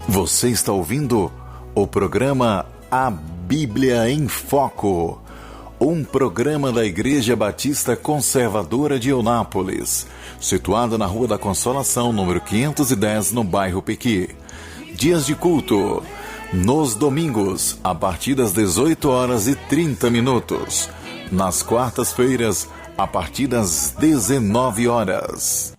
Você está ouvindo o programa A Bíblia em Foco, um programa da Igreja Batista Conservadora de Eunápolis, situada na Rua da Consolação, número 510, no bairro Pequi. Dias de culto, nos domingos, a partir das 18h30. Nas quartas-feiras, a partir das 19h.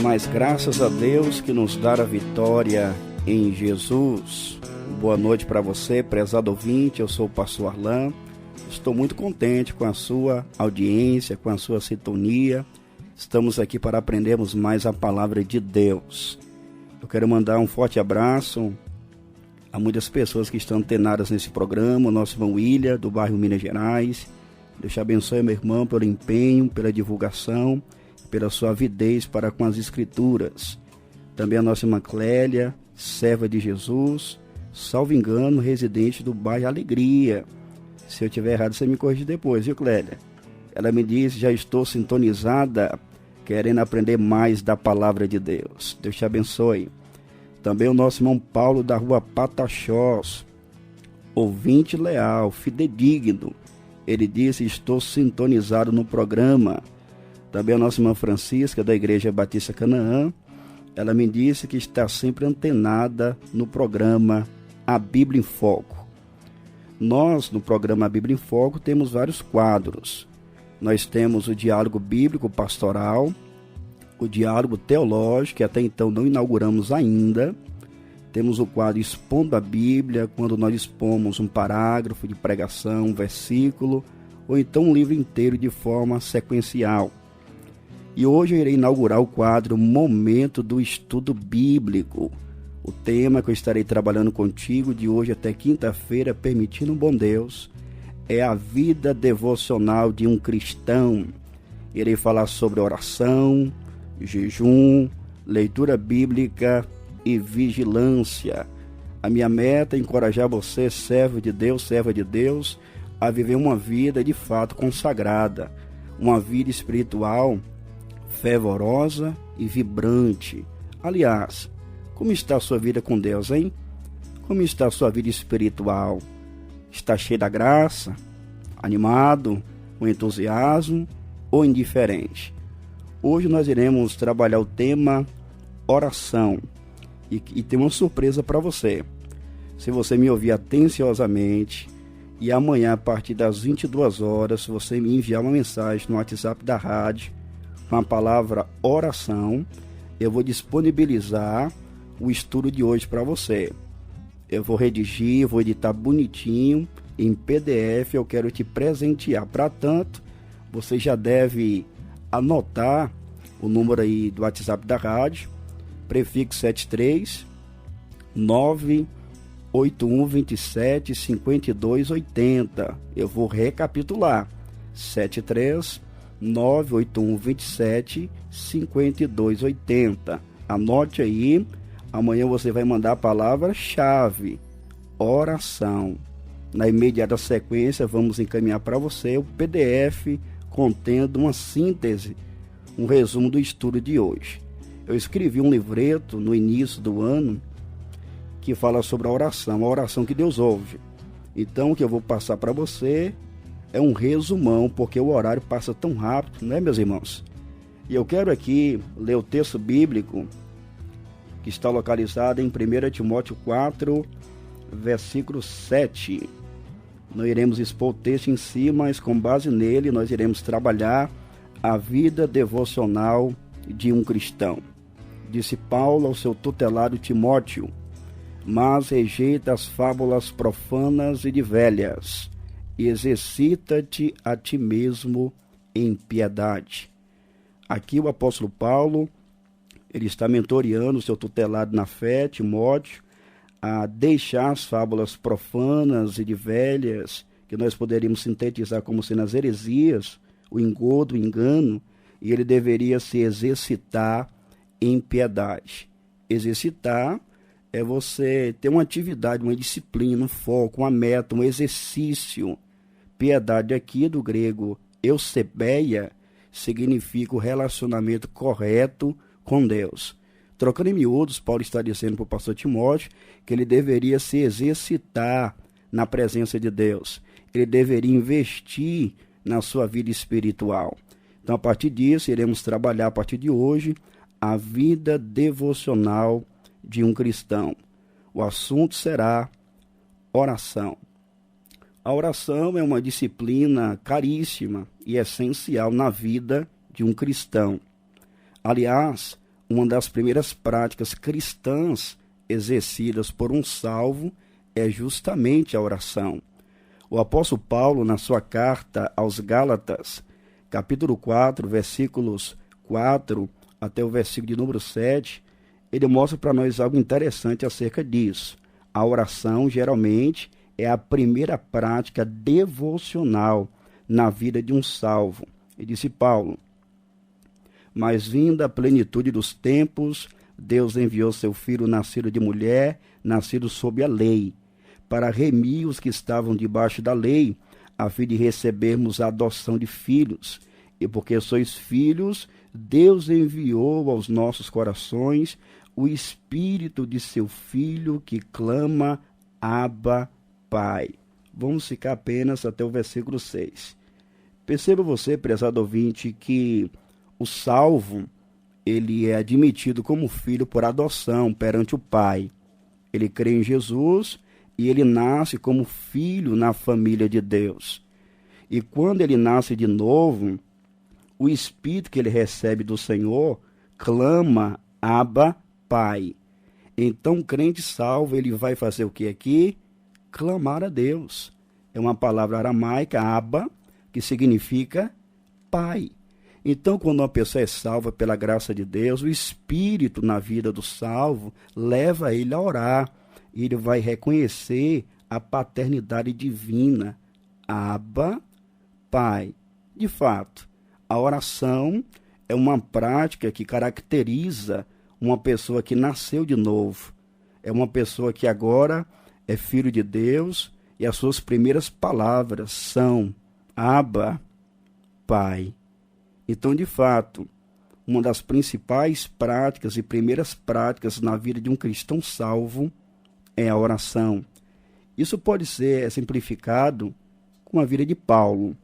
Mas graças a Deus que nos dá a vitória em Jesus. Boa noite para você, prezado ouvinte. Eu sou o pastor Arlan. Estou muito contente com a sua audiência, com a sua sintonia. Estamos aqui para aprendermos mais a palavra de Deus. Eu quero mandar um forte abraço a muitas pessoas que estão antenadas nesse programa. O nosso irmão William, do bairro Minas Gerais. Deus te abençoe, meu irmão, pelo empenho, pela divulgação, pela sua avidez para com as Escrituras. Também a nossa irmã Clélia, serva de Jesus, salvo engano, residente do bairro Alegria. Se eu estiver errado, você me corrige depois, viu, Clélia? Ela me disse: já estou sintonizada, querendo aprender mais da palavra de Deus. Deus te abençoe. Também o nosso irmão Paulo, da rua Pataxós, ouvinte leal, fidedigno. Ele disse: estou sintonizado no programa. Também a nossa irmã Francisca, da Igreja Batista Canaã, ela me disse que está sempre antenada no programa A Bíblia em Foco. Nós, no programa A Bíblia em Foco, temos vários quadros. Nós temos o diálogo bíblico pastoral, o diálogo teológico, que até então não inauguramos ainda. Temos o quadro Expondo a Bíblia, quando nós expomos um parágrafo de pregação, um versículo, ou então um livro inteiro de forma sequencial. E hoje eu irei inaugurar o quadro Momento do Estudo Bíblico. O tema que eu estarei trabalhando contigo de hoje até quinta-feira, permitindo um bom Deus, é a vida devocional de um cristão. Irei falar sobre oração, jejum, leitura bíblica e vigilância. A minha meta é encorajar você, servo de Deus, serva de Deus, a viver uma vida de fato consagrada, uma vida espiritual fervorosa e vibrante. Aliás, como está a sua vida com Deus, hein? Como está a sua vida espiritual? Está cheio da graça? Animado? Com entusiasmo? Ou indiferente? Hoje nós iremos trabalhar o tema oração. E tem uma surpresa para você. Se você me ouvir atenciosamente, e amanhã a partir das 22h, se você me enviar uma mensagem no WhatsApp da rádio, com a palavra oração, eu vou disponibilizar o estudo de hoje para você. Eu vou redigir, vou editar bonitinho, em PDF, eu quero te presentear. Para tanto, você já deve anotar o número aí do WhatsApp da rádio, prefixo 73 98127 5280. Eu vou recapitular: 73 98127 5280. Anote aí. Amanhã você vai mandar a palavra-chave: oração. Na imediata sequência, vamos encaminhar para você o PDF contendo uma síntese, um resumo do estudo de hoje. Eu escrevi um livreto no início do ano que fala sobre a oração que Deus ouve. Então, o que eu vou passar para você é um resumão, porque o horário passa tão rápido, né, meus irmãos? E eu quero aqui ler o texto bíblico que está localizado em 1 Timóteo 4, versículo 7. Nós iremos expor o texto em si, mas com base nele nós iremos trabalhar a vida devocional de um cristão. Disse Paulo ao seu tutelado Timóteo: mas rejeita as fábulas profanas e de velhas, e exercita-te a ti mesmo em piedade. Aqui o apóstolo Paulo, ele está mentoreando o seu tutelado na fé, Timóteo, a deixar as fábulas profanas e de velhas, que nós poderíamos sintetizar como sendo as heresias, o engodo, o engano, e ele deveria se exercitar em piedade. Exercitar é você ter uma atividade, uma disciplina, um foco, uma meta, um exercício. Piedade aqui, do grego eusebeia, significa o relacionamento correto com Deus. Trocando em miúdos, Paulo está dizendo para o pastor Timóteo que ele deveria se exercitar na presença de Deus. Ele deveria investir na sua vida espiritual. Então, a partir disso, iremos trabalhar a partir de hoje a vida devocional de um cristão. O assunto será oração. A oração é uma disciplina caríssima e essencial na vida de um cristão. Aliás, uma das primeiras práticas cristãs exercidas por um salvo é justamente a oração. O apóstolo Paulo, na sua carta aos Gálatas, capítulo 4, versículos 4 até o versículo de número 7, ele mostra para nós algo interessante acerca disso. A oração, geralmente, é a primeira prática devocional na vida de um salvo. E disse Paulo: mas vinda a plenitude dos tempos, Deus enviou seu Filho nascido de mulher, nascido sob a lei, para remir os que estavam debaixo da lei, a fim de recebermos a adoção de filhos. E porque sois filhos, Deus enviou aos nossos corações o Espírito de seu Filho, que clama: Abba, Pai. Vamos ficar apenas até o versículo 6. Perceba você, prezado ouvinte, que o salvo, ele é admitido como filho por adoção perante o Pai. Ele crê em Jesus e ele nasce como filho na família de Deus. E quando ele nasce de novo, o Espírito que ele recebe do Senhor clama: Abba, Pai. Então, o crente salvo, ele vai fazer o que aqui? Clamar a Deus. É uma palavra aramaica, Abba, que significa Pai. Então, quando uma pessoa é salva pela graça de Deus, o Espírito na vida do salvo leva ele a orar. E ele vai reconhecer a paternidade divina. Abba, Pai. De fato, a oração é uma prática que caracteriza uma pessoa que nasceu de novo. É uma pessoa que agora é filho de Deus e as suas primeiras palavras são: Abba, Pai. Então, de fato, uma das principais práticas e primeiras práticas na vida de um cristão salvo é a oração. Isso pode ser simplificado com a vida de Paulo.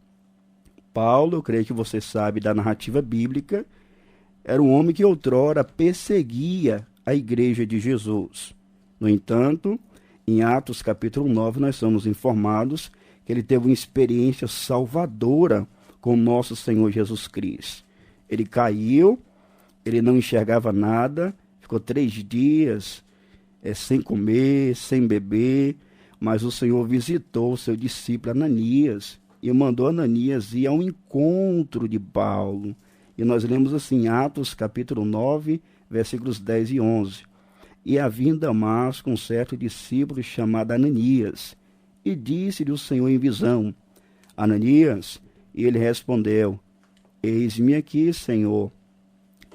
Paulo, eu creio que você sabe da narrativa bíblica, era um homem que outrora perseguia a igreja de Jesus. No entanto, em Atos capítulo 9, nós somos informados que ele teve uma experiência salvadora com nosso Senhor Jesus Cristo. Ele caiu, ele não enxergava nada, ficou 3 dias sem comer, sem beber, mas o Senhor visitou o seu discípulo Ananias e mandou Ananias ir ao encontro de Paulo. E nós lemos assim, Atos capítulo 9, versículos 10 e 11. E havia em Damasco um certo discípulo chamado Ananias, e disse-lhe o Senhor em visão: Ananias. E ele respondeu: Eis-me aqui, Senhor.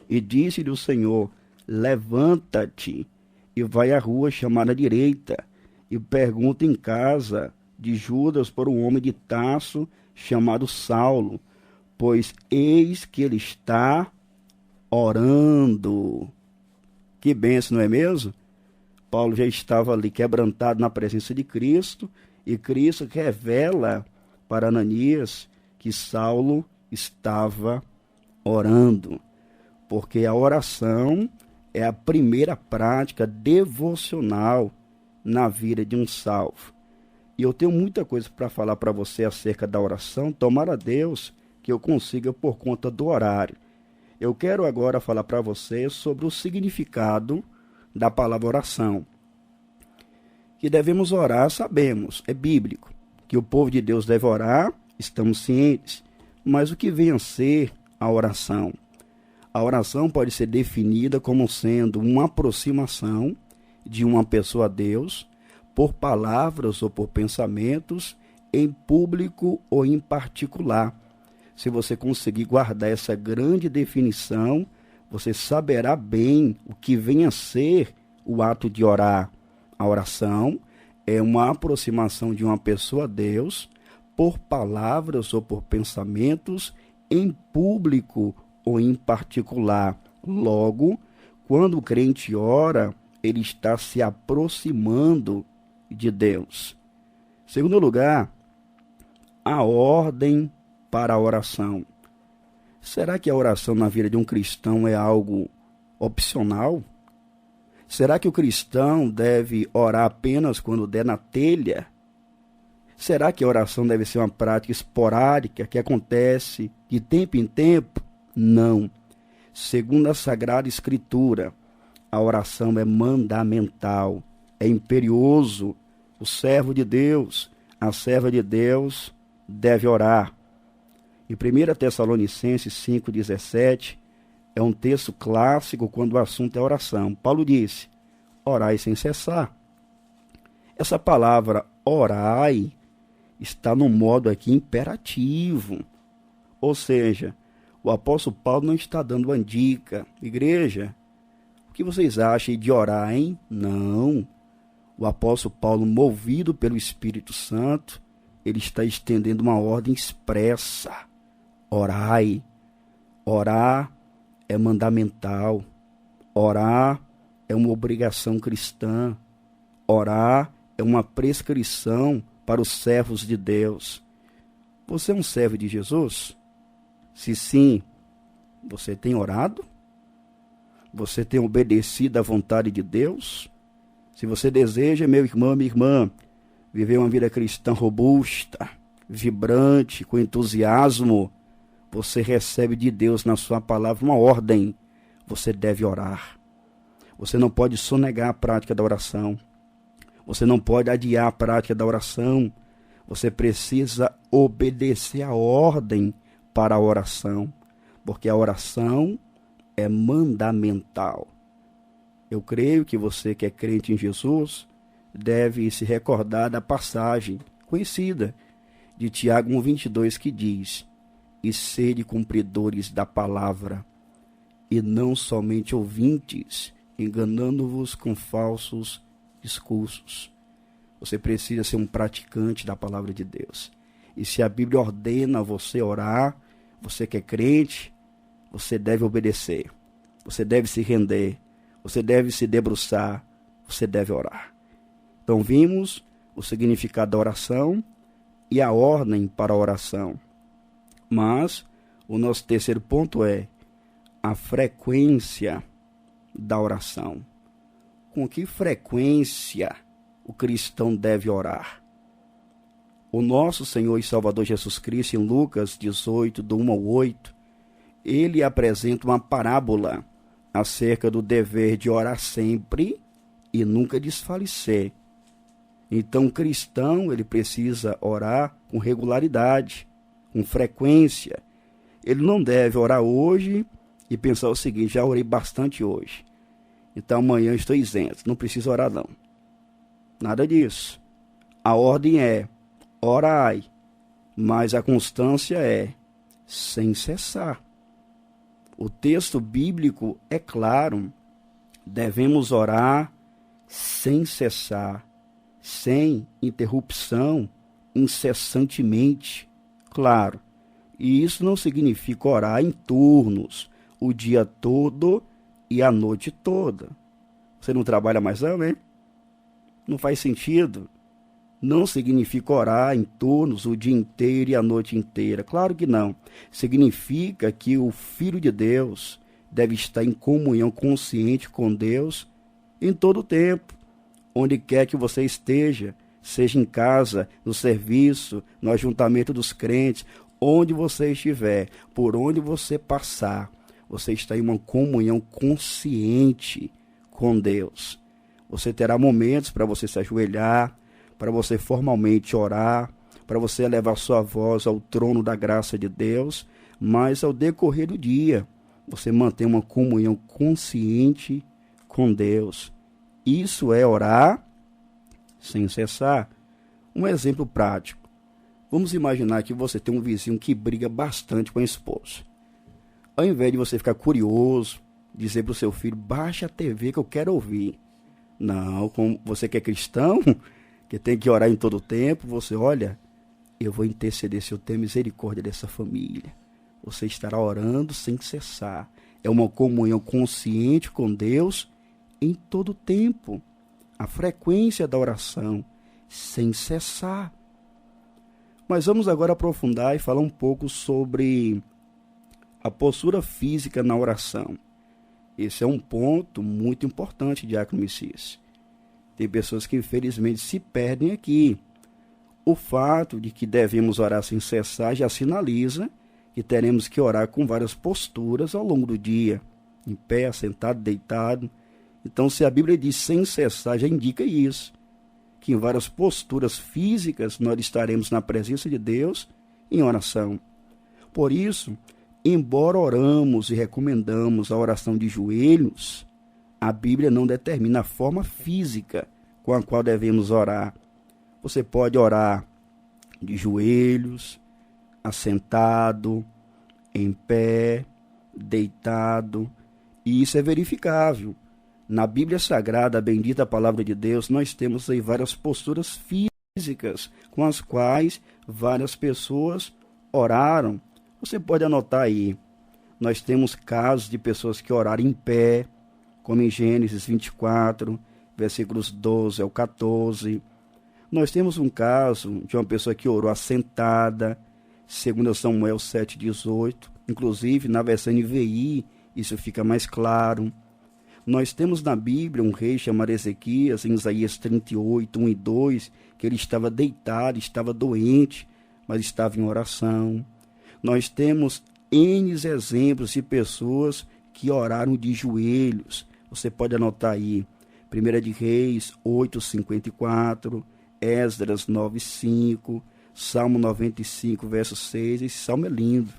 E disse-lhe o Senhor: Levanta-te e vai à rua chamada direita, e pergunta em casa de Judas por um homem de Tarso chamado Saulo, pois eis que ele está orando. Que bênção, não é mesmo? Paulo já estava ali quebrantado na presença de Cristo, e Cristo revela para Ananias que Saulo estava orando, porque a oração é a primeira prática devocional na vida de um salvo. E eu tenho muita coisa para falar para você acerca da oração. Tomara a Deus que eu consiga por conta do horário. Eu quero agora falar para você sobre o significado da palavra oração. Que devemos orar, sabemos, é bíblico. Que o povo de Deus deve orar, estamos cientes. Mas o que vem a ser a oração? A oração pode ser definida como sendo uma aproximação de uma pessoa a Deus por palavras ou por pensamentos, em público ou em particular. Se você conseguir guardar essa grande definição, você saberá bem o que vem a ser o ato de orar. A oração é uma aproximação de uma pessoa a Deus por palavras ou por pensamentos, em público ou em particular. Logo, Quando o crente ora, ele está se aproximando de Deus. Segundo lugar, a ordem para a oração. Será que a oração na vida de um cristão é algo opcional? Será que o cristão deve orar apenas quando der na telha? Será que a oração deve ser uma prática esporádica que acontece de tempo em tempo? Não. Segundo a Sagrada Escritura, a oração é mandamental, é imperioso. O servo de Deus, a serva de Deus deve orar. Em 1 Tessalonicenses 5,17, é um texto clássico quando o assunto é oração. Paulo disse, orai sem cessar. Essa palavra orai está no modo aqui imperativo. Ou seja, o apóstolo Paulo não está dando uma dica. Igreja, o que vocês acham de orar, hein? Não. O apóstolo Paulo, movido pelo Espírito Santo, ele está estendendo uma ordem expressa. Orai. Orar é mandamental. Orar é uma obrigação cristã. Orar é uma prescrição para os servos de Deus. Você é um servo de Jesus? Se sim, você tem orado? Você tem obedecido à vontade de Deus? Se você deseja, meu irmão, minha irmã, viver uma vida cristã robusta, vibrante, com entusiasmo, você recebe de Deus na sua palavra uma ordem. Você deve orar. Você não pode sonegar a prática da oração. Você não pode adiar a prática da oração. Você precisa obedecer a ordem para a oração, porque a oração é mandamental. Eu creio que você que é crente em Jesus deve se recordar da passagem conhecida de Tiago 1,22 que diz: e sede cumpridores da palavra, e não somente ouvintes, enganando-vos com falsos discursos. Você precisa ser um praticante da palavra de Deus. E se a Bíblia ordena você orar, você que é crente, você deve obedecer. Você deve se render. Você deve se debruçar. Você deve orar. Então vimos o significado da oração e a ordem para a oração. Mas o nosso terceiro ponto é a frequência da oração. Com que frequência o cristão deve orar? O nosso Senhor e Salvador Jesus Cristo, em Lucas 18, do 1 ao 8, ele apresenta uma parábola acerca do dever de orar sempre e nunca desfalecer. Então, o cristão, ele precisa orar com regularidade, com frequência. Ele não deve orar hoje e pensar o seguinte: já orei bastante hoje, então amanhã eu estou isento, não preciso orar não. Nada disso. A ordem é orai, mas a constância é sem cessar. O texto bíblico é claro, devemos orar sem cessar, sem interrupção, incessantemente. Claro, e isso não significa orar em turnos, o dia todo e a noite toda. Você não trabalha mais não, né? Não faz sentido. Não significa orar em turnos o dia inteiro e a noite inteira. Claro que não. Significa que o Filho de Deus deve estar em comunhão consciente com Deus em todo o tempo. Onde quer que você esteja, seja em casa, no serviço, no ajuntamento dos crentes, onde você estiver, por onde você passar, você está em uma comunhão consciente com Deus. Você terá momentos para você se ajoelhar, para você formalmente orar, para você elevar sua voz ao trono da graça de Deus, mas ao decorrer do dia, você mantém uma comunhão consciente com Deus. Isso é orar sem cessar. Um exemplo prático. Vamos imaginar que você tem um vizinho que briga bastante com a esposa. Ao invés de você ficar curioso, dizer para o seu filho: baixa a TV que eu quero ouvir. Não, como você que é cristão, que tem que orar em todo o tempo, você olha, eu vou interceder se eu tenho misericórdia dessa família. Você estará orando sem cessar. é uma comunhão consciente com Deus em todo o tempo. A frequência da oração, sem cessar. Mas vamos agora aprofundar e falar um pouco sobre a postura física na oração. Esse é um ponto muito importante, Diácono Messias. Tem pessoas que infelizmente se perdem aqui. O fato de que devemos orar sem cessar já sinaliza que teremos que orar com várias posturas ao longo do dia, em pé, sentado, deitado. Então, se a Bíblia diz sem cessar, já indica isso, que em várias posturas físicas nós estaremos na presença de Deus em oração. Por isso, embora oramos e recomendamos a oração de joelhos, a Bíblia não determina a forma física com a qual devemos orar. Você pode orar de joelhos, assentado, em pé, deitado, e isso é verificável. Na Bíblia Sagrada, a bendita Palavra de Deus, nós temos aí várias posturas físicas com as quais várias pessoas oraram. Você pode anotar aí. Nós temos casos de pessoas que oraram em pé, como em Gênesis 24, versículos 12 ao 14. Nós temos um caso de uma pessoa que orou assentada, segundo Samuel 7,18. Inclusive, na versão NVI, isso fica mais claro. Nós temos na Bíblia um rei chamado Ezequias, em Isaías 38, 1 e 2, que ele estava deitado, estava doente, mas estava em oração. Nós temos N exemplos de pessoas que oraram de joelhos. Você pode anotar aí, 1 de Reis 8,54, Esdras 9,5, Salmo 95, verso 6, esse salmo é lindo.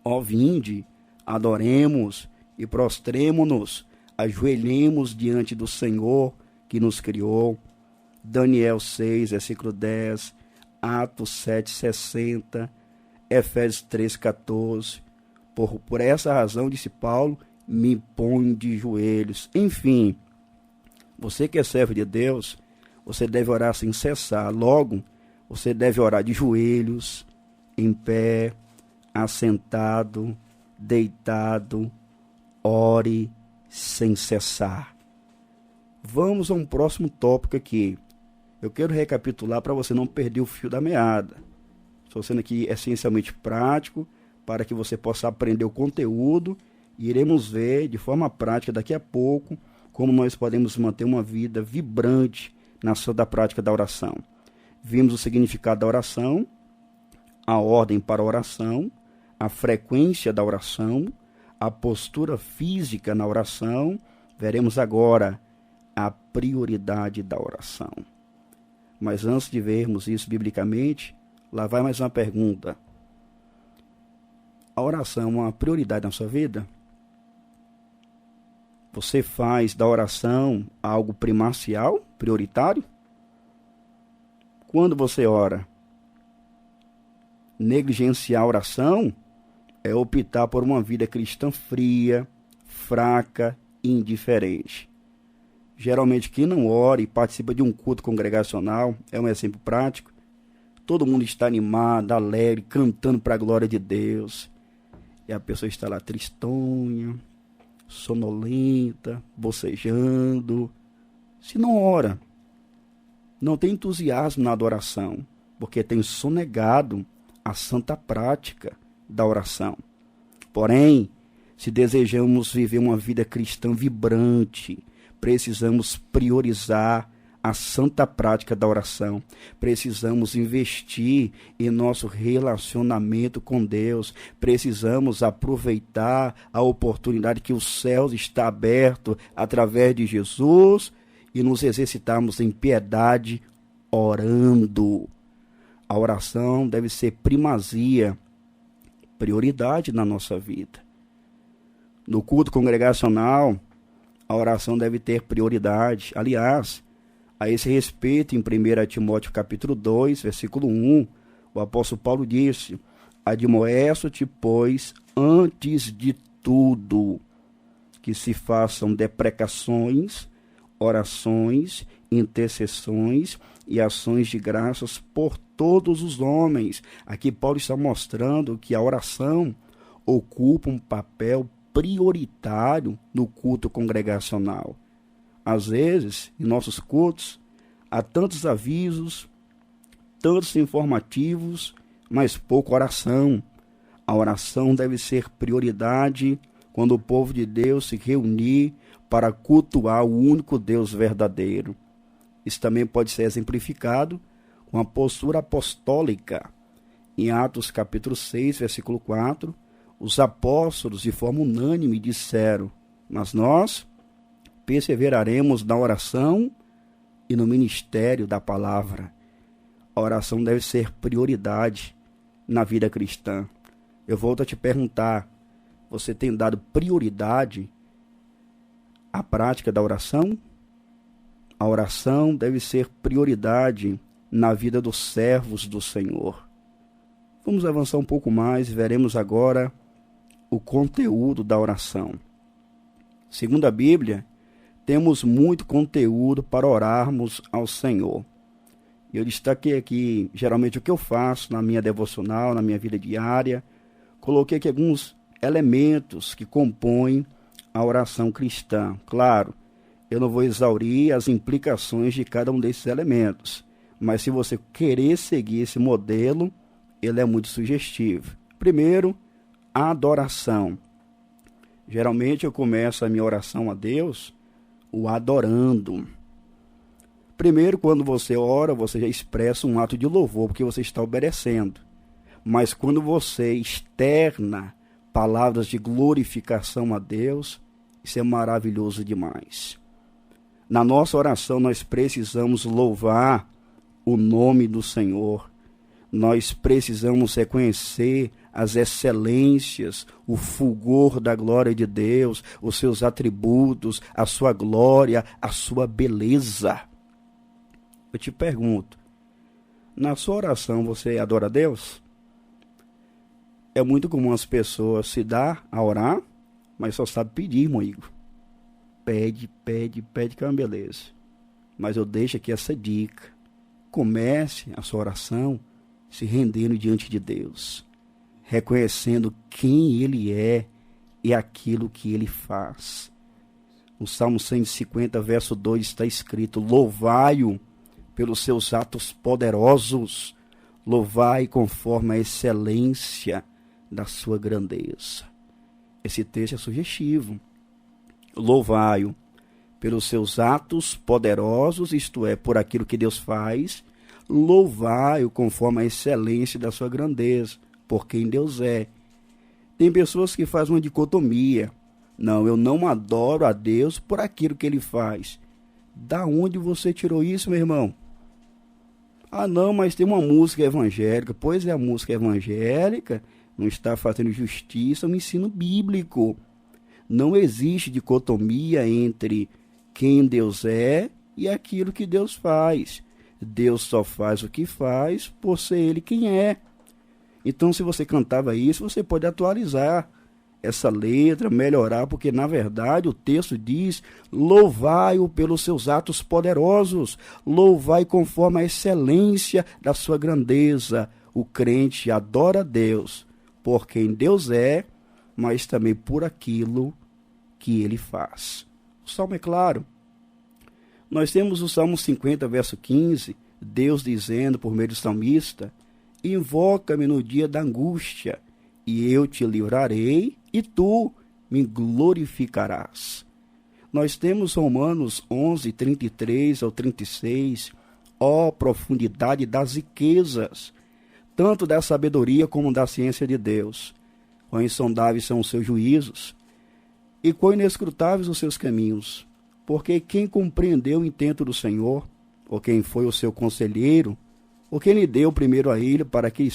Ó vinde, adoremos e prostremo-nos, ajoelhemos diante do Senhor que nos criou. Daniel 6, versículo 10, Atos 7, 60, Efésios 3, 14. Por essa razão, disse Paulo, me ponho de joelhos. Enfim, você que é servo de Deus, você deve orar sem cessar. Logo, você deve orar de joelhos, em pé, assentado, deitado. Ore sem cessar. Vamos a um próximo tópico aqui. Eu quero recapitular para você não perder o fio da meada. Estou sendo aqui essencialmente prático para que você possa aprender o conteúdo e iremos ver de forma prática daqui a pouco como nós podemos manter uma vida vibrante na santa prática da oração. Vimos o significado da oração, a ordem para a oração, a frequência da oração, a postura física na oração. Veremos agora a prioridade da oração. Mas antes de vermos isso biblicamente, lá vai mais uma pergunta. A oração é uma prioridade na sua vida? Você faz da oração algo primacial, prioritário? Quando você ora, negligenciar a oração é optar por uma vida cristã fria, fraca e indiferente. Geralmente quem não ora e participa de um culto congregacional, é um exemplo prático, todo mundo está animado, alegre, cantando para a glória de Deus, e a pessoa está lá tristonha, sonolenta, bocejando. Se não ora, não tem entusiasmo na adoração, porque tem sonegado a santa prática da oração. Porém, se desejamos viver uma vida cristã vibrante, precisamos priorizar a santa prática da oração. Precisamos investir em nosso relacionamento com Deus. Precisamos aproveitar a oportunidade que os céus está aberto através de Jesus e nos exercitarmos em piedade orando. A oração deve ser primazia, prioridade na nossa vida. No culto congregacional, a oração deve ter prioridade. Aliás, a esse respeito, em 1 Timóteo capítulo 2, versículo 1, o apóstolo Paulo disse: admoesto-te, pois, antes de tudo, que se façam deprecações, orações, intercessões e ações de graças por todos os homens. Aqui Paulo está mostrando que a oração ocupa um papel prioritário no culto congregacional. Às vezes, em nossos cultos, há tantos avisos, tantos informativos, mas pouca oração. A oração deve ser prioridade quando o povo de Deus se reunir para cultuar o único Deus verdadeiro. Isso também pode ser exemplificado com a postura apostólica. Em Atos capítulo 6, versículo 4, os apóstolos de forma unânime disseram: mas nós perseveraremos na oração e no ministério da palavra. A oração deve ser prioridade na vida cristã. Eu volto a te perguntar, você tem dado prioridade à prática da oração? A oração deve ser prioridade na vida dos servos do Senhor. Vamos avançar um pouco mais e veremos agora o conteúdo da oração. Segundo a Bíblia, temos muito conteúdo para orarmos ao Senhor. Eu destaquei aqui, geralmente, o que eu faço na minha devocional, na minha vida diária. Coloquei aqui alguns elementos que compõem a oração cristã. Claro, eu não vou exaurir as implicações de cada um desses elementos, mas se você querer seguir esse modelo, ele é muito sugestivo. Primeiro, a adoração. Geralmente eu começo a minha oração a Deus o adorando. Primeiro, quando você ora, você já expressa um ato de louvor, porque você está obedecendo. Mas quando você externa palavras de glorificação a Deus, isso é maravilhoso demais. Na nossa oração, nós precisamos louvar o nome do Senhor. Nós precisamos reconhecer as excelências, o fulgor da glória de Deus, os seus atributos, a sua glória, a sua beleza. Eu te pergunto, na sua oração você adora a Deus? É muito comum as pessoas se dar a orar, mas só sabe pedir, meu amigo. Pede, que é uma beleza. Mas eu deixo aqui essa dica. Comece a sua oração se rendendo diante de Deus, reconhecendo quem Ele é e aquilo que Ele faz. No Salmo 150, verso 2 está escrito: louvai-o pelos seus atos poderosos, louvai conforme a excelência da sua grandeza. Esse texto é sugestivo. Louvai-o pelos seus atos poderosos, isto é, por aquilo que Deus faz. Louvai-o conforme a excelência da sua grandeza, por quem Deus é. Tem pessoas que fazem uma dicotomia. Não, eu não adoro a Deus por aquilo que Ele faz. Da onde você tirou isso, meu irmão? Ah, não, mas tem uma música evangélica. Pois é, a música evangélica não está fazendo justiça ao ensino bíblico. Não existe dicotomia entre quem Deus é e aquilo que Deus faz. Deus só faz o que faz por ser Ele quem é. Então, se você cantava isso, você pode atualizar essa letra, melhorar, porque na verdade o texto diz: louvai-o pelos seus atos poderosos, louvai conforme a excelência da sua grandeza. O crente adora a Deus por quem Deus é, mas também por aquilo que Ele faz. O Salmo é claro. Nós temos o Salmo 50, verso 15, Deus dizendo por meio do salmista: invoca-me no dia da angústia, e eu te livrarei, e tu me glorificarás. Nós temos Romanos 11, 33 ao 36, ó profundidade das riquezas, tanto da sabedoria como da ciência de Deus. Quão insondáveis são os seus juízos, e quão inescrutáveis os seus caminhos. Porque quem compreendeu o intento do Senhor, ou quem foi o seu conselheiro, ou quem lhe deu primeiro a ele para que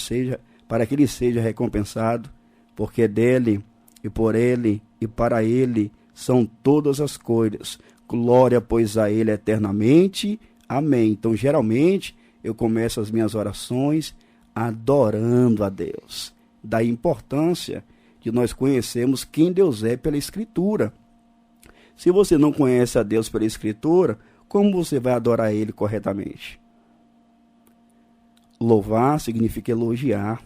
ele seja recompensado, porque dele, e por ele, e para ele são todas as coisas. Glória, pois, a ele eternamente. Amém. Então, geralmente, eu começo as minhas orações adorando a Deus. Da importância de nós conhecermos quem Deus é pela Escritura. Se você não conhece a Deus pela Escritura, como você vai adorar Ele corretamente? Louvar significa elogiar.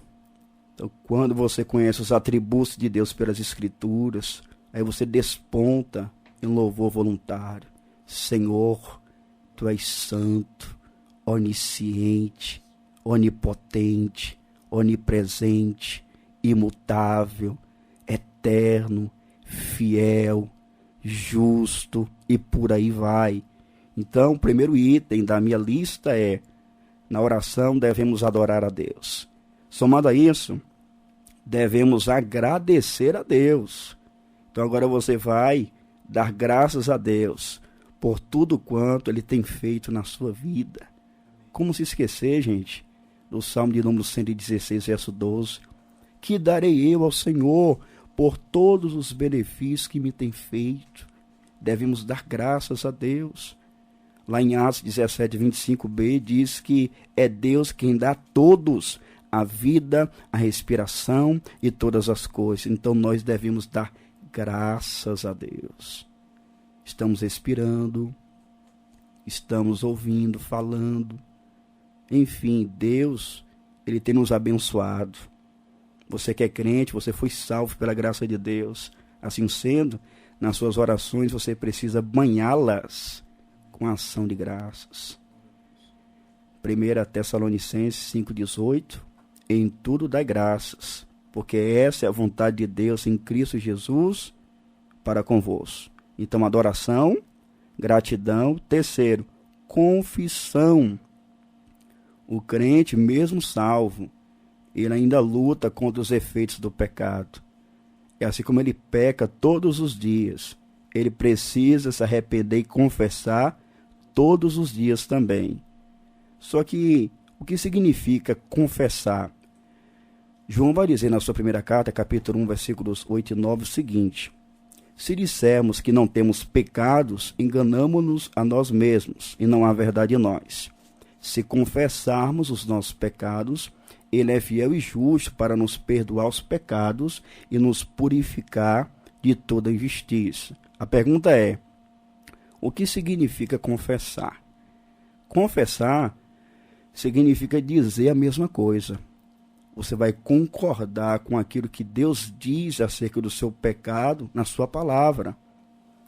Então, quando você conhece os atributos de Deus pelas Escrituras, Aí você desponta em louvor voluntário. Senhor, Tu és santo, onisciente, onipotente, onipresente, imutável, eterno, fiel, justo e por aí vai. Então, o primeiro item da minha lista é: na oração devemos adorar a Deus. Somado a isso, devemos agradecer a Deus. Então agora você vai dar graças a Deus por tudo quanto Ele tem feito na sua vida. Como se esquecer, gente, do Salmo de número 116, verso 12. Que darei eu ao Senhor por todos os benefícios que me tem feito? Devemos dar graças a Deus. Lá em Atos 17, 25b, diz que é Deus quem dá a todos a vida, a respiração e todas as coisas. Então nós devemos dar graças a Deus. Estamos respirando, estamos ouvindo, falando. Enfim, Deus, Ele tem nos abençoado. Você que é crente, você foi salvo pela graça de Deus. Assim sendo, nas suas orações você precisa banhá-las com ação de graças. 1 Tessalonicenses 5,18: em tudo dai graças, porque essa é a vontade de Deus em Cristo Jesus para convosco. Então, adoração, gratidão. Terceiro, confissão. O crente, mesmo salvo, ele ainda luta contra os efeitos do pecado. E assim como ele peca todos os dias, ele precisa se arrepender e confessar todos os dias também. Só que, o que significa confessar? João vai dizer na sua primeira carta, capítulo 1, versículos 8 e 9, o seguinte: se dissermos que não temos pecados, enganamo-nos a nós mesmos, e não há verdade em nós. Se confessarmos os nossos pecados, Ele é fiel e justo para nos perdoar os pecados e nos purificar de toda injustiça. A pergunta é: o que significa confessar? Confessar significa dizer a mesma coisa. Você vai concordar com aquilo que Deus diz acerca do seu pecado na sua palavra.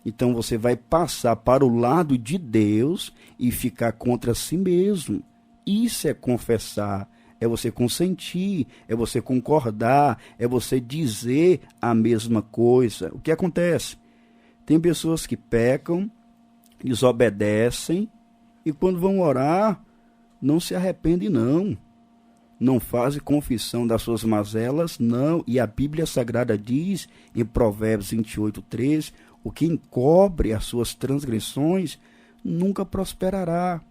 Então você vai passar para o lado de Deus e ficar contra si mesmo. Isso é confessar, é você consentir, é você concordar, é você dizer a mesma coisa. O que acontece? Tem pessoas que pecam, desobedecem e quando vão orar, não se arrependem não. Não fazem confissão das suas mazelas, não. E a Bíblia Sagrada diz, em Provérbios 28:3, o que encobre as suas transgressões nunca prosperará,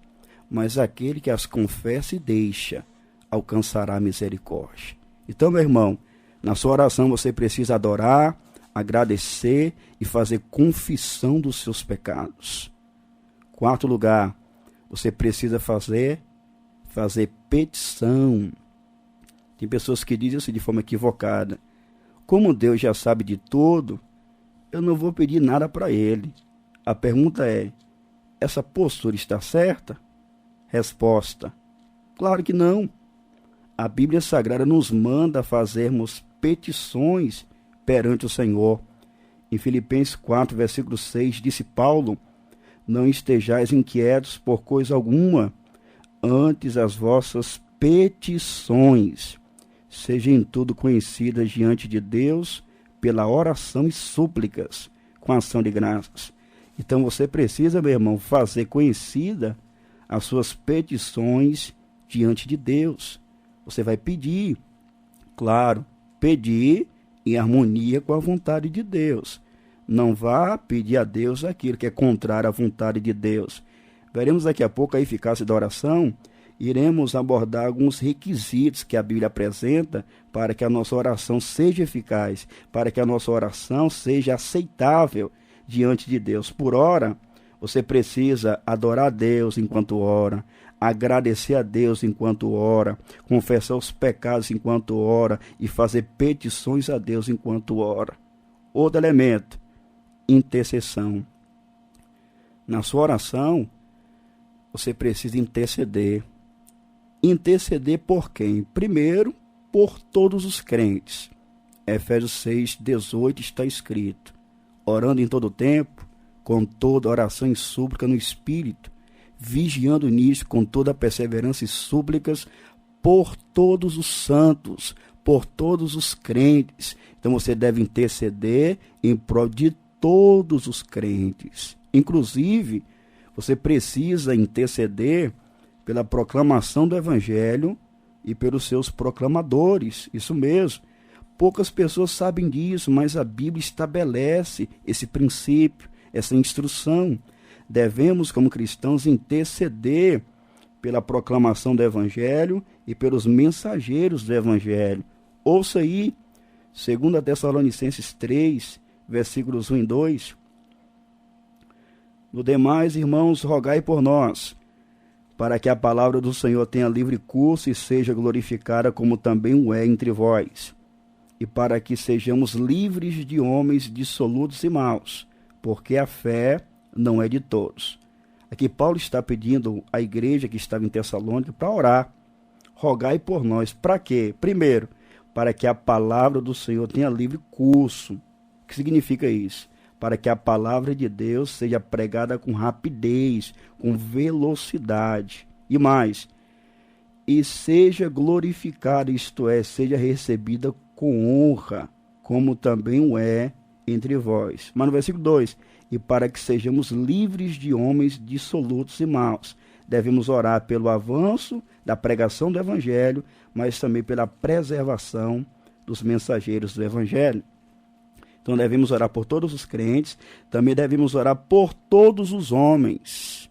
mas aquele que as confessa e deixa, alcançará misericórdia. Então, meu irmão, na sua oração você precisa adorar, agradecer e fazer confissão dos seus pecados. Quarto lugar, você precisa fazer petição. Tem pessoas que dizem isso de forma equivocada: como Deus já sabe de tudo, eu não vou pedir nada para Ele. A pergunta é: essa postura está certa? Resposta: claro que não. A Bíblia Sagrada nos manda fazermos petições perante o Senhor. Em Filipenses 4, versículo 6, disse Paulo: não estejais inquietos por coisa alguma, antes as vossas petições sejam em tudo conhecidas diante de Deus pela oração e súplicas com ação de graças. Então você precisa, meu irmão, fazer conhecida as suas petições diante de Deus. Você vai pedir, claro, pedir em harmonia com a vontade de Deus. Não vá pedir a Deus aquilo que é contrário à vontade de Deus. Veremos daqui a pouco a eficácia da oração. Iremos abordar alguns requisitos que a Bíblia apresenta para que a nossa oração seja eficaz, para que a nossa oração seja aceitável diante de Deus. Por ora, você precisa adorar a Deus enquanto ora, agradecer a Deus enquanto ora, confessar os pecados enquanto ora e fazer petições a Deus enquanto ora. Outro elemento, intercessão. Na sua oração, você precisa interceder. Interceder por quem? Primeiro, por todos os crentes. Efésios 6:18 está escrito: orando em todo tempo, com toda oração e súplica no Espírito, vigiando nisso com toda perseverança e súplicas por todos os santos, por todos os crentes. Então você deve interceder em prol de todos os crentes. Inclusive, você precisa interceder pela proclamação do Evangelho e pelos seus proclamadores. Isso mesmo. Poucas pessoas sabem disso, mas a Bíblia estabelece esse princípio, essa instrução. Devemos, como cristãos, interceder pela proclamação do Evangelho e pelos mensageiros do Evangelho. Ouça aí, 2 Tessalonicenses 3, versículos 1 e 2. No demais, irmãos, rogai por nós, para que a palavra do Senhor tenha livre curso e seja glorificada como também o é entre vós, e para que sejamos livres de homens dissolutos e maus, porque a fé não é de todos. Aqui Paulo está pedindo à igreja que estava em Tessalônica para orar. Rogai por nós. Para quê? Primeiro, para que a palavra do Senhor tenha livre curso. O que significa isso? Para que a palavra de Deus seja pregada com rapidez, com velocidade. E mais, e seja glorificada, isto é, seja recebida com honra, como também o é entre vós. Mas no versículo 2, e para que sejamos livres de homens dissolutos e maus. Devemos orar pelo avanço da pregação do Evangelho, mas também pela preservação dos mensageiros do Evangelho. Então devemos orar por todos os crentes, também devemos orar por todos os homens.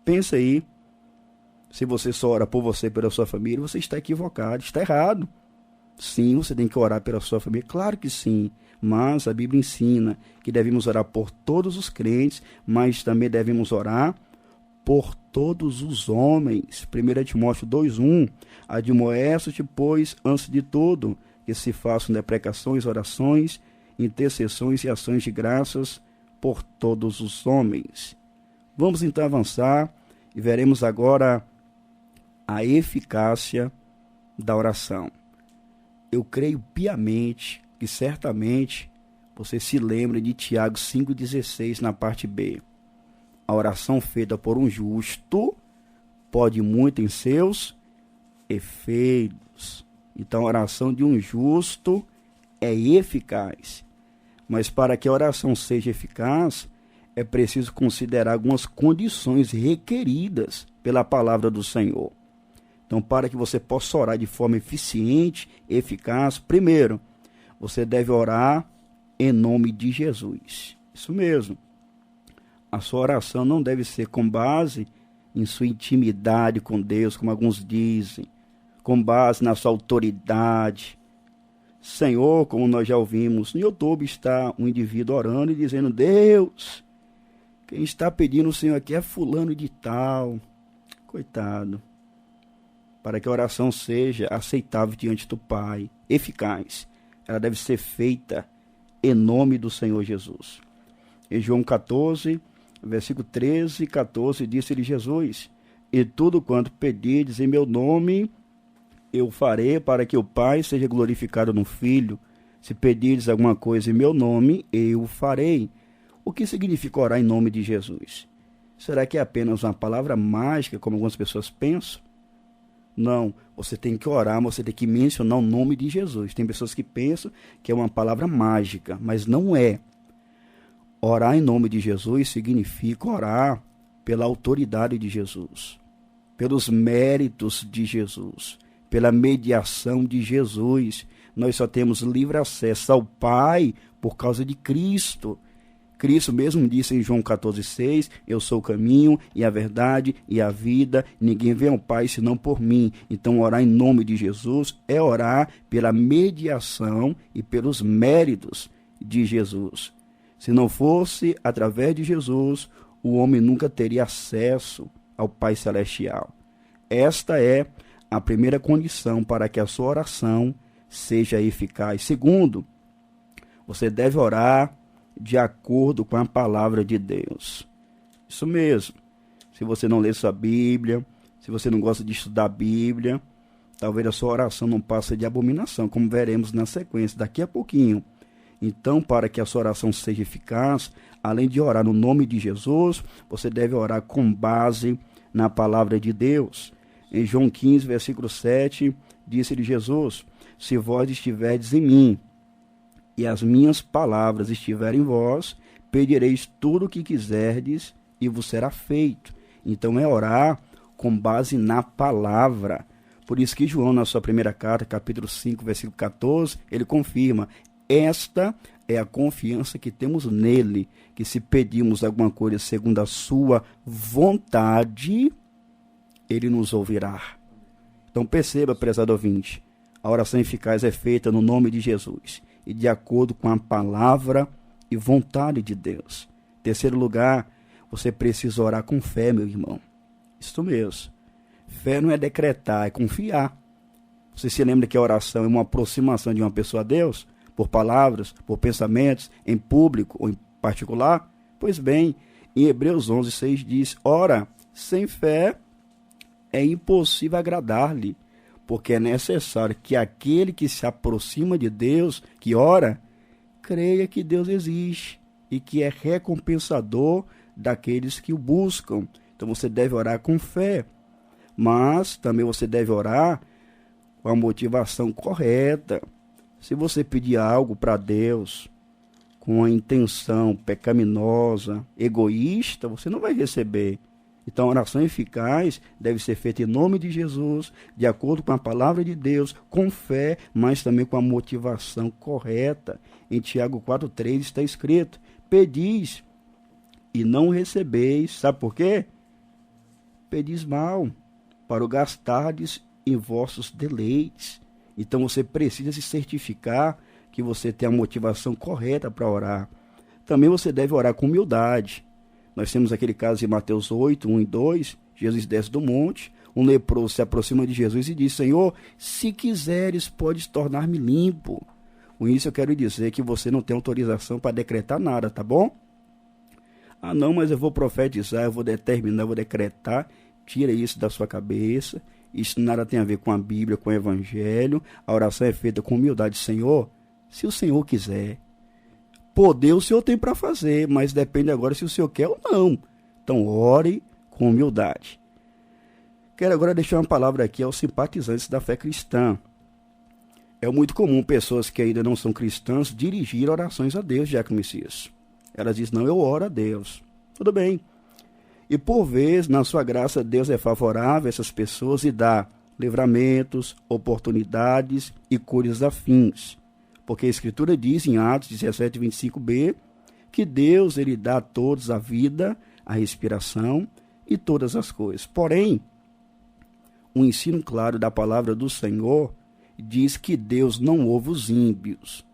Pensa aí, se você só ora por você e pela sua família, você está equivocado, está errado. Sim, você tem que orar pela sua família, claro que sim, mas a Bíblia ensina que devemos orar por todos os crentes, mas também devemos orar por todos os homens. 1 Timóteo 2:1, admoesto-te, pois, antes de tudo, que se façam deprecações, orações, intercessões e ações de graças por todos os homens. Vamos então avançar e veremos agora a eficácia da oração. Eu creio piamente que certamente você se lembra de Tiago 5,16 na parte B. A oração feita por um justo pode muito em seus efeitos. Então a oração de um justo é eficaz. Mas para que a oração seja eficaz, é preciso considerar algumas condições requeridas pela palavra do Senhor. Então, para que você possa orar de forma eficiente, eficaz, primeiro, você deve orar em nome de Jesus. Isso mesmo. A sua oração não deve ser com base em sua intimidade com Deus, como alguns dizem, com base na sua autoridade. Senhor, como nós já ouvimos, no YouTube está um indivíduo orando e dizendo: Deus, quem está pedindo o Senhor aqui é fulano de tal. Coitado. Para que a oração seja aceitável diante do Pai, eficaz, ela deve ser feita em nome do Senhor Jesus. Em João 14, versículo 13 e 14, disse-lhe Jesus: e tudo quanto pedirdes em meu nome, eu farei, para que o Pai seja glorificado no Filho. Se pedirdes alguma coisa em meu nome, eu farei. O que significa orar em nome de Jesus? Será que é apenas uma palavra mágica, como algumas pessoas pensam? Não, você tem que orar, você tem que mencionar o nome de Jesus. Tem pessoas que pensam que é uma palavra mágica, mas não é. Orar em nome de Jesus significa orar pela autoridade de Jesus, pelos méritos de Jesus, pela mediação de Jesus. Nós só temos livre acesso ao Pai por causa de Cristo. Cristo mesmo disse em João 14,6, eu sou o caminho e a verdade e a vida, ninguém vem ao Pai senão por mim. Então orar em nome de Jesus é orar pela mediação e pelos méritos de Jesus. Se não fosse através de Jesus, o homem nunca teria acesso ao Pai Celestial. Esta é a primeira condição para que a sua oração seja eficaz. Segundo, você deve orar de acordo com a palavra de Deus. Isso mesmo. Se você não lê sua Bíblia, se você não gosta de estudar a Bíblia, talvez a sua oração não passe de abominação, como veremos na sequência daqui a pouquinho. Então, para que a sua oração seja eficaz, além de orar no nome de Jesus, você deve orar com base na palavra de Deus. Em João 15, versículo 7, disse-lhe Jesus: se vós estiverdes em mim e as minhas palavras estiverem em vós, pedireis tudo o que quiserdes e vos será feito. Então é orar com base na palavra. Por isso que João, na sua primeira carta, capítulo 5, versículo 14, ele confirma: esta é a confiança que temos nele, que se pedimos alguma coisa segundo a sua vontade, ele nos ouvirá. Então perceba, prezado ouvinte, a oração eficaz é feita no nome de Jesus e de acordo com a palavra e vontade de Deus. Terceiro lugar, você precisa orar com fé, meu irmão. Isso mesmo. Fé não é decretar, é confiar. Você se lembra que a oração é uma aproximação de uma pessoa a Deus? Por palavras, por pensamentos, em público ou em particular? Pois bem, em Hebreus 11, 6 diz: ora, sem fé é impossível agradar-lhe, porque é necessário que aquele que se aproxima de Deus, que ora, creia que Deus existe e que é recompensador daqueles que o buscam. Então você deve orar com fé, mas também você deve orar com a motivação correta. Se você pedir algo para Deus com a intenção pecaminosa, egoísta, você não vai receber. Então a oração eficaz deve ser feita em nome de Jesus, de acordo com a palavra de Deus, com fé, mas também com a motivação correta. Em Tiago 4,3 está escrito: pedis e não recebeis. Sabe por quê? Pedis mal, para o gastardes em vossos deleites. Então você precisa se certificar que você tem a motivação correta para orar. Também você deve orar com humildade. Nós temos aquele caso de Mateus 8, 1 e 2, Jesus desce do monte, um leproso se aproxima de Jesus e diz: Senhor, se quiseres, podes tornar-me limpo. Com isso eu quero dizer que você não tem autorização para decretar nada, tá bom? Ah não, mas eu vou profetizar, eu vou determinar, eu vou decretar. Tira isso da sua cabeça. Isso nada tem a ver com a Bíblia, com o Evangelho. A oração é feita com humildade. Senhor, se o Senhor quiser, poder o Senhor tem para fazer, mas depende agora se o Senhor quer ou não. Então ore com humildade. Quero agora deixar uma palavra aqui aos simpatizantes da fé cristã. É muito comum pessoas que ainda não são cristãs dirigir orações a Deus, Diácono Messias. Elas dizem: não, eu oro a Deus. Tudo bem. E por vezes, na sua graça, Deus é favorável a essas pessoas e dá livramentos, oportunidades e cores afins. Porque a Escritura diz em Atos 17, 25b, que Deus ele dá a todos a vida, a respiração e todas as coisas. Porém, o ensino claro da palavra do Senhor diz que Deus não ouve os ímpios.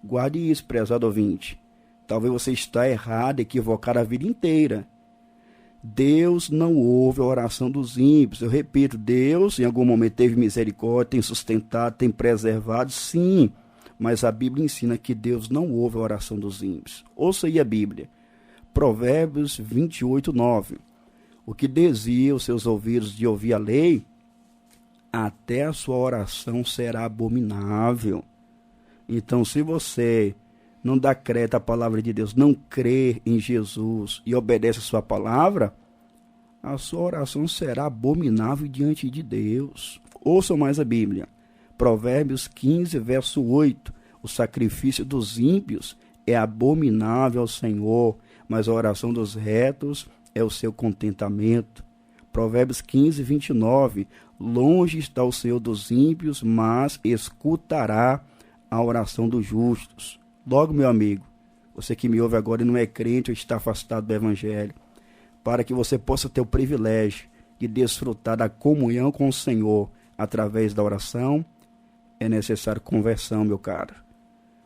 Guarde isso, prezado ouvinte. Talvez você está errado, equivocado a vida inteira. Deus não ouve a oração dos ímpios. Eu repito, Deus em algum momento teve misericórdia, tem sustentado, tem preservado, sim. Mas a Bíblia ensina que Deus não ouve a oração dos ímpios. Ouça aí a Bíblia. Provérbios 28, 9. O que desvia os seus ouvidos de ouvir a lei, até a sua oração será abominável. Então, se você não dá crédito à palavra de Deus, não crê em Jesus e obedece a sua palavra, a sua oração será abominável diante de Deus. Ouçam mais a Bíblia. Provérbios 15, verso 8. O sacrifício dos ímpios é abominável ao Senhor, mas a oração dos retos é o seu contentamento. Provérbios 15, 29. Longe está o Senhor dos ímpios, mas escutará a oração dos justos. Logo, meu amigo, você que me ouve agora e não é crente ou está afastado do Evangelho, para que você possa ter o privilégio de desfrutar da comunhão com o Senhor através da oração, é necessário conversão, meu caro.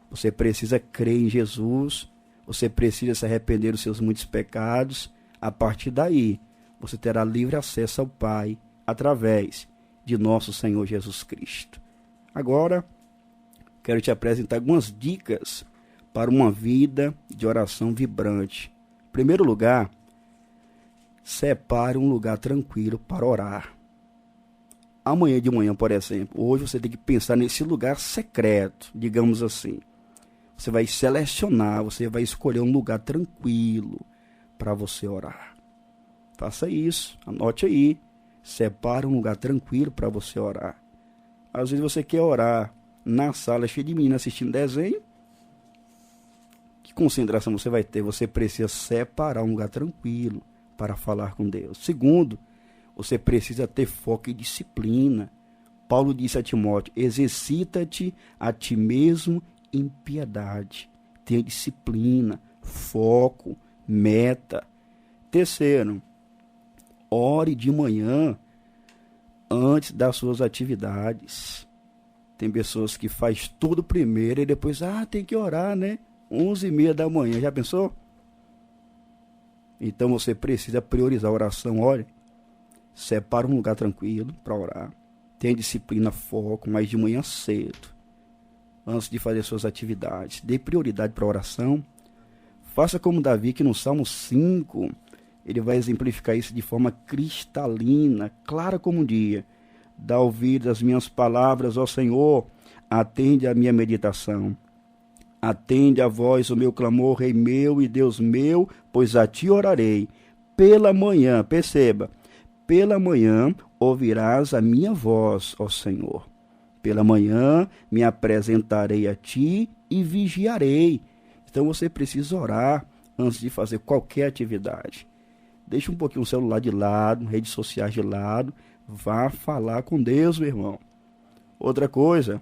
Você precisa crer em Jesus, você precisa se arrepender dos seus muitos pecados. A partir daí, você terá livre acesso ao Pai através de nosso Senhor Jesus Cristo. Agora, quero te apresentar algumas dicas para uma vida de oração vibrante. Em primeiro lugar, separe um lugar tranquilo para orar. Amanhã de manhã, por exemplo, hoje você tem que pensar nesse lugar secreto, digamos assim. Você vai selecionar, você vai escolher um lugar tranquilo para você orar. Faça isso, anote aí. Separe um lugar tranquilo para você orar. Às vezes você quer orar na sala cheia de meninas assistindo desenho. Que concentração você vai ter? Você precisa separar um lugar tranquilo para falar com Deus. Segundo, você precisa ter foco e disciplina. Paulo disse a Timóteo: exercita-te a ti mesmo em piedade. Tenha disciplina, foco, meta. Terceiro, ore de manhã antes das suas atividades. Tem pessoas que faz tudo primeiro e depois, tem que orar, né? 11h30 da manhã, já pensou? Então você precisa priorizar a oração. Olha, separa um lugar tranquilo para orar. Tenha disciplina, foco, mas de manhã cedo, antes de fazer suas atividades. Dê prioridade para a oração. Faça como Davi, que no Salmo 5, ele vai exemplificar isso de forma cristalina, clara como um dia. Dá ouvido às minhas palavras, ó Senhor, atende a minha meditação. Atende a voz o meu clamor, Rei meu e Deus meu, pois a ti orarei. Pela manhã, perceba, pela manhã ouvirás a minha voz, ó Senhor. Pela manhã me apresentarei a ti e vigiarei. Então você precisa orar antes de fazer qualquer atividade. Deixe um pouquinho o celular de lado, redes sociais de lado. Vá falar com Deus, meu irmão. Outra coisa,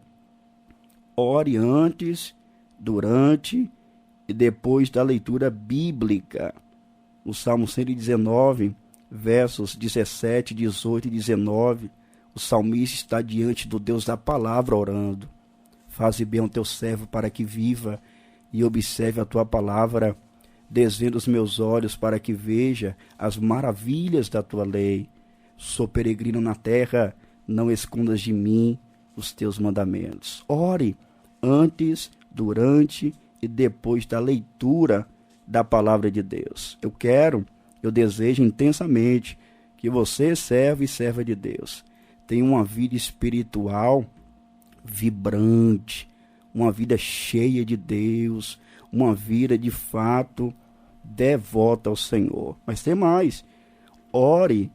ore antes, durante e depois da leitura bíblica. O Salmo 119, versos 17, 18 e 19, o salmista está diante do Deus da palavra orando. Faze bem ao teu servo para que viva e observe a tua palavra. Desvenda os meus olhos para que veja as maravilhas da tua lei. Sou peregrino na terra, não escondas de mim os teus mandamentos. Ore antes, durante e depois da leitura da palavra de Deus. Eu desejo intensamente que você, servo e serva de Deus, tenha uma vida espiritual vibrante, uma vida cheia de Deus, uma vida de fato devota ao Senhor. Mas tem mais, ore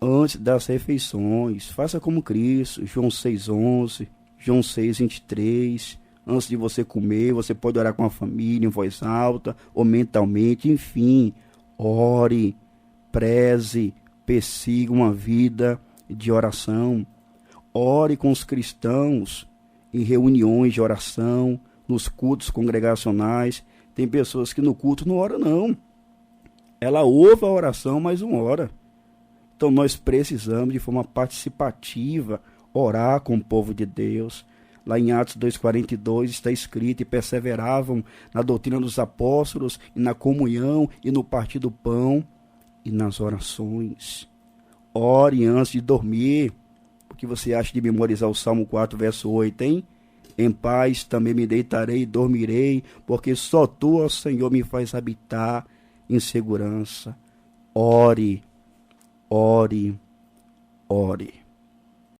antes das refeições, faça como Cristo, João 6,11, João 6,23, antes de você comer, você pode orar com a família em voz alta ou mentalmente, enfim, ore, preze, persiga uma vida de oração, ore com os cristãos em reuniões de oração, nos cultos congregacionais. Tem pessoas que no culto não oram não, ela ouve a oração, mas não ora. Então nós precisamos de forma participativa orar com o povo de Deus. Lá em Atos 2,42 está escrito: e perseveravam na doutrina dos apóstolos, e na comunhão, e no partir do pão, e nas orações. Ore antes de dormir. O que você acha de memorizar o Salmo 4, verso 8, hein? Em paz também me deitarei e dormirei, porque só tu, ó Senhor, me faz habitar em segurança. Ore, ore, ore.